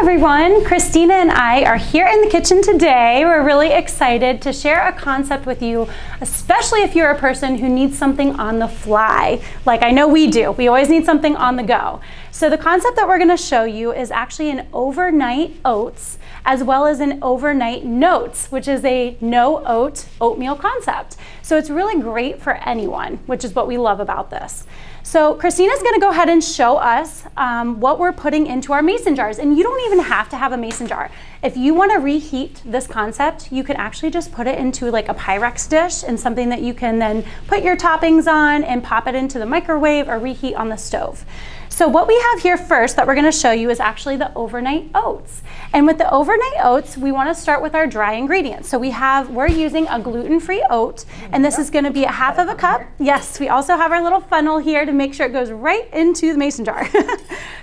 everyone, Christina and I are here in the kitchen today. We're really excited to share a concept with you, especially if you're a person who needs something on the fly, like I know we do. We always need something on the go. So the concept that we're going to show you is actually an overnight oats as well as an overnight notes, which is a no-oat oatmeal concept. So it's really great for anyone, which is what we love about this. So Christina's gonna go ahead and show us what we're putting into our mason jars. And you don't even have to have a mason jar. If you wanna reheat this concept, you can actually just put it into like a Pyrex dish and something that you can then put your toppings on and pop it into the microwave or reheat on the stove. So what we have here first that we're gonna show you is actually the overnight oats. And with the overnight oats, we wanna start with our dry ingredients. So we're using a gluten-free oat, and this is gonna be a half of a cup. Yes, we also have our little funnel here to make sure it goes right into the mason jar.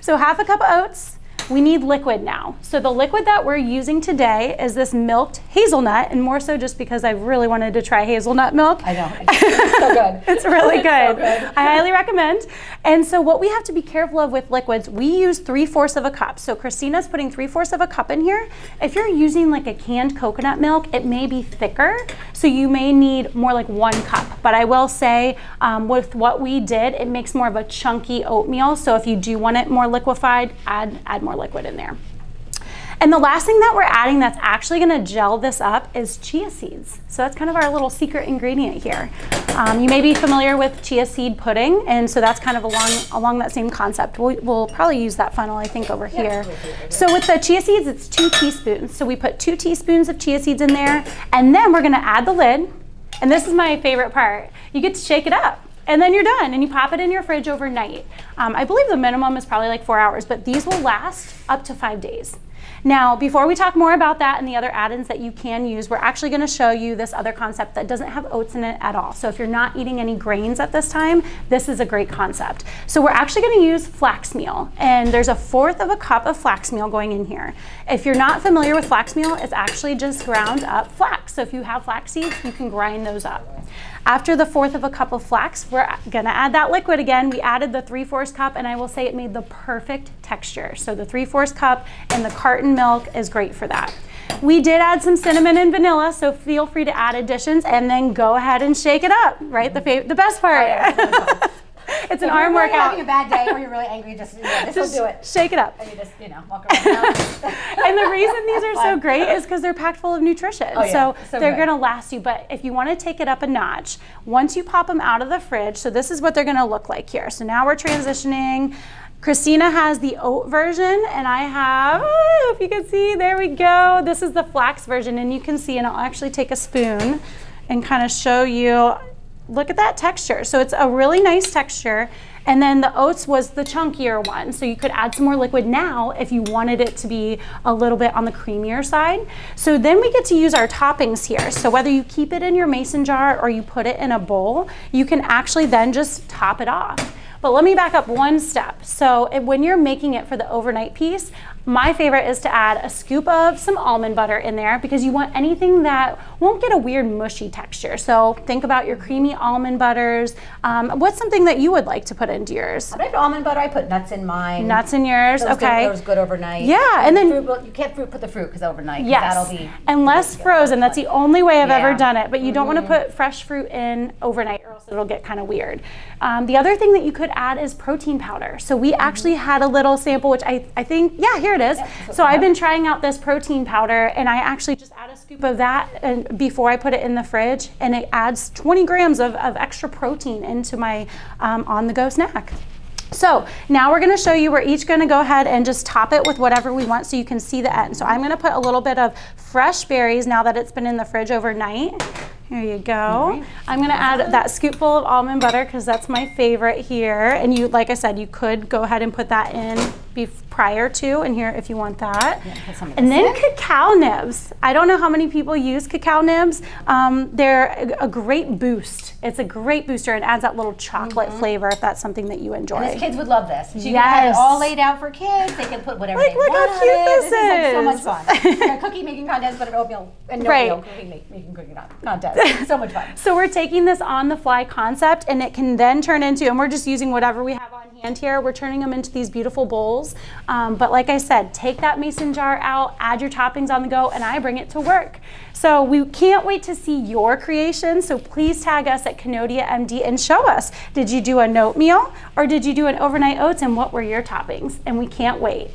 So half a cup of oats. We need liquid now. So the liquid that we're using today is this milked hazelnut, and more so just because I really wanted to try hazelnut milk. I know, it's so good. It's really good. So good. I highly recommend. And so what we have to be careful of with liquids, we use 3/4 of a cup. So Christina's putting 3/4 of a cup in here. If you're using like a canned coconut milk, it may be thicker, so you may need more like 1 cup. But I will say with what we did, it makes more of a chunky oatmeal. So if you do want it more liquefied, add more liquid in there. And the last thing that we're adding that's actually gonna gel this up is chia seeds. So that's kind of our little secret ingredient here. You may be familiar with chia seed pudding, and so that's kind of along that same concept. We'll probably use that funnel, I think, over here. So with the chia seeds, it's 2 teaspoons. So we put 2 teaspoons of chia seeds in there, and then we're gonna add the lid. And this is my favorite part. You get to shake it up. And then you're done, and you pop it in your fridge overnight. I believe the minimum is probably like 4 hours, but these will last up to 5 days. Now, before we talk more about that and the other add-ins that you can use, we're actually gonna show you this other concept that doesn't have oats in it at all. So if you're not eating any grains at this time, this is a great concept. So we're actually gonna use flax meal, and there's 1/4 of a cup of flax meal going in here. If you're not familiar with flax meal, it's actually just ground up flax. So if you have flax seeds, you can grind those up. After the 1/4 of a cup of flax, we're gonna add that liquid again. We added the 3/4 cup, and I will say it made the perfect texture. So the 3/4 cup and the carton milk is great for that. We did add some cinnamon and vanilla, so feel free to add additions and then go ahead and shake it up, right? The best part. It's an arm workout. If you're having a bad day or you're really angry, this will do it. Shake it up. And you just, walk around. And the reason these are so great is because they're packed full of nutrition. Oh, yeah. So they're going to last you. But if you want to take it up a notch, once you pop them out of the fridge, so this is what they're going to look like here. So now we're transitioning. Christina has the oat version, and I have, if you can see, there we go. This is the flax version, and you can see, and I'll actually take a spoon and kind of show you. Look at that texture. So it's a really nice texture. And then the oats was the chunkier one. So you could add some more liquid now if you wanted it to be a little bit on the creamier side. So then we get to use our toppings here. So whether you keep it in your mason jar or you put it in a bowl, you can actually then just top it off. But let me back up 1 step. So when you're making it for the overnight piece, my favorite is to add a scoop of some almond butter in there because you want anything that won't get a weird mushy texture. So think about your creamy almond butters. What's something that you would like to put into yours? I have almond butter. I put nuts in mine. Nuts in yours, okay. Those good overnight. Yeah, and then you can't put the fruit because overnight. Yes, that'll be unless frozen. That's the only way I've ever done it. But you don't want to put fresh fruit in overnight, or else it'll get kind of weird. The other thing that you could add is protein powder. So we actually had a little sample, which I think, yeah, here it is. So I've been trying out this protein powder, and I actually just add a scoop of that and before I put it in the fridge, and it adds 20 grams of extra protein into my on-the-go snack. So now we're gonna show you, we're each gonna go ahead and just top it with whatever we want so you can see the end. So I'm gonna put a little bit of fresh berries now that it's been in the fridge overnight. Here you go. I'm gonna add that scoopful of almond butter because that's my favorite here. And you, like I said, you could go ahead and put that in prior to, and here if you want that. Yeah, and then cacao nibs. I don't know how many people use cacao nibs. They're a great boost. It's a great booster and adds that little chocolate flavor if that's something that you enjoy. And kids would love this. So you can have it all laid out for kids. They can put whatever they want. Look how cute this is. This is like so much fun. It's like a cookie making contest, but an oatmeal and no cookie making contest. It's so much fun. So we're taking this on the fly concept, and it can then turn into, and we're just using whatever we have on hand. hand here. We're turning them into these beautiful bowls. But like I said, take that mason jar out, add your toppings on the go, and I bring it to work. So we can't wait to see your creation. So please tag us at KanodiaMD and show us, did you do a oatmeal or did you do an overnight oats, and what were your toppings? And we can't wait.